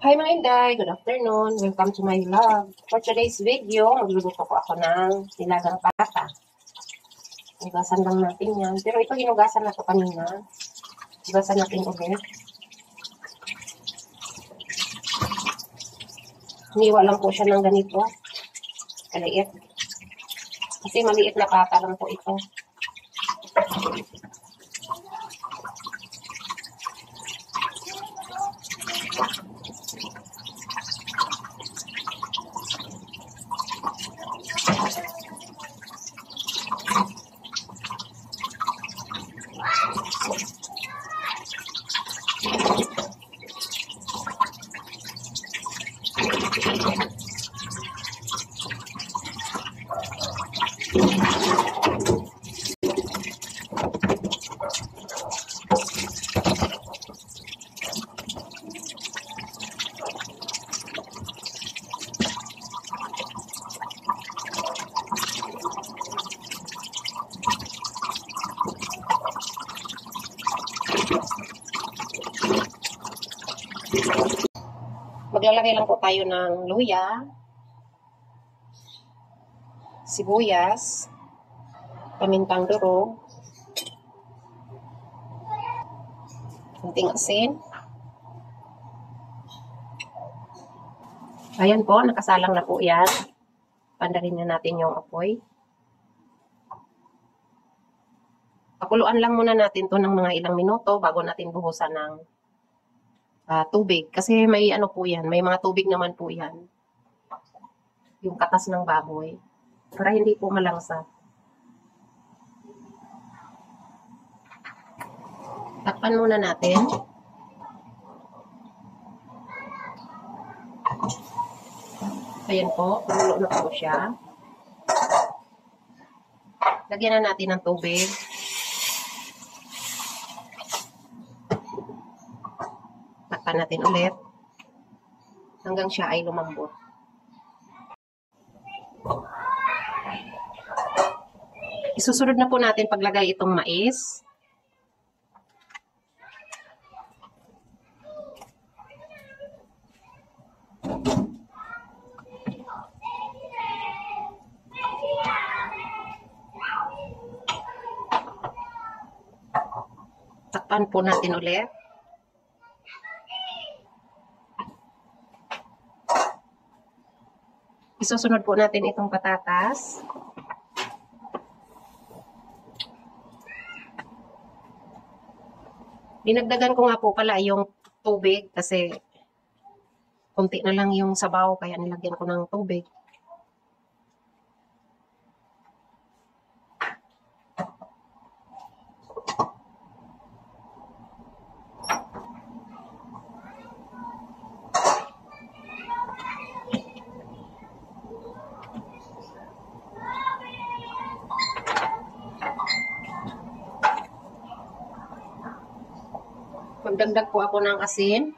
Hi mga Inday, good afternoon. Welcome to my vlog. For today's video, magluluto ko ako ng nilagang pata. Hinugasan lang natin yan. Pero ito hinugasan na to kanina. Hinugasan natin ulit. Hiniwa lang po siya ng ganito. Kaliit. Kasi maliit na pata lang po ito. Maglalagay lang po tayo ng luya, sibuyas, pamintang durog, kunting asin. Ayan po, nakasalang na po yan. Pandarin na natin yung apoy. Pakuluan lang muna natin to ng mga ilang minuto bago natin buhusan ng tubig. Kasi may ano po yan, may mga tubig naman po yan. Yung katas ng baboy. Para hindi po malangsa. Takpan muna natin. Ayan po, kumulo na po siya. Lagyan na natin ng tubig. Takpan natin ulit hanggang siya ay lumambot. Isusunod na po natin paglagay itong mais. Takpan po natin ulit. Isusunod po natin itong patatas. Dinagdagan ko nga po pala yung tubig kasi konti na lang yung sabaw kaya nilagyan ko ng tubig. Magdagdag po ako ng asin.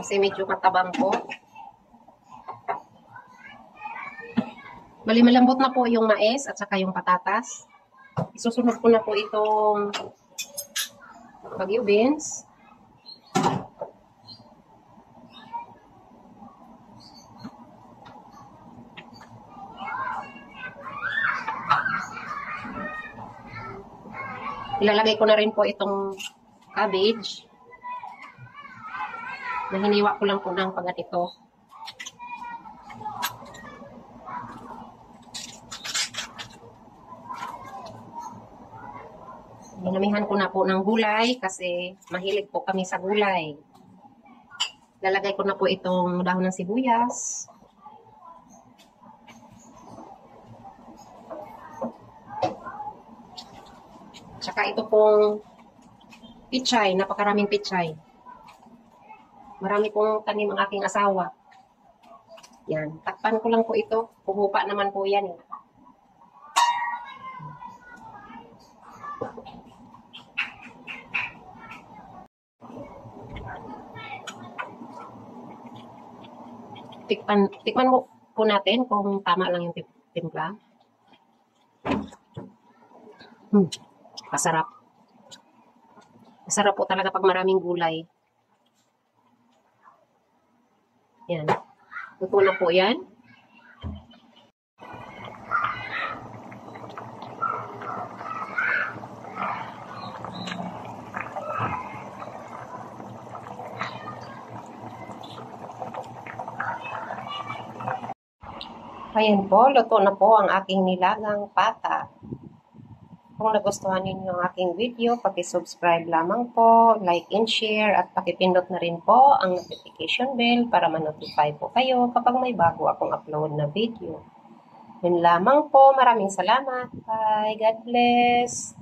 Kasi medyo katabang po. Bali malambot na po yung mais at saka yung patatas. Isusunod ko na po itong Baguio beans. Ilalagay ko na rin po itong cabbage. Nahiniwa ko lang po ng pagkatito. Dinamihan ko na po ng gulay kasi mahilig po kami sa gulay. Lalagay ko na po itong dahon ng sibuyas. Tsaka ito pong pichay, napakaraming pichay. Marami pong tanim ang aking asawa. Yan, takpan ko lang po ito. Pumupa naman po yan. Tikman mo po natin kung tama lang yung timpla. Masarap. Masarap po talaga pag maraming gulay. Yan. Luto na po yan. Ayan po, luto na po ang aking nilagang pata. Kung nagustuhan ninyo ang aking video, paki-subscribe lamang po, like and share, at pakipindot na rin po ang notification bell para ma-notify po kayo kapag may bago akong upload na video. Yun lamang po, maraming salamat. Bye, God bless.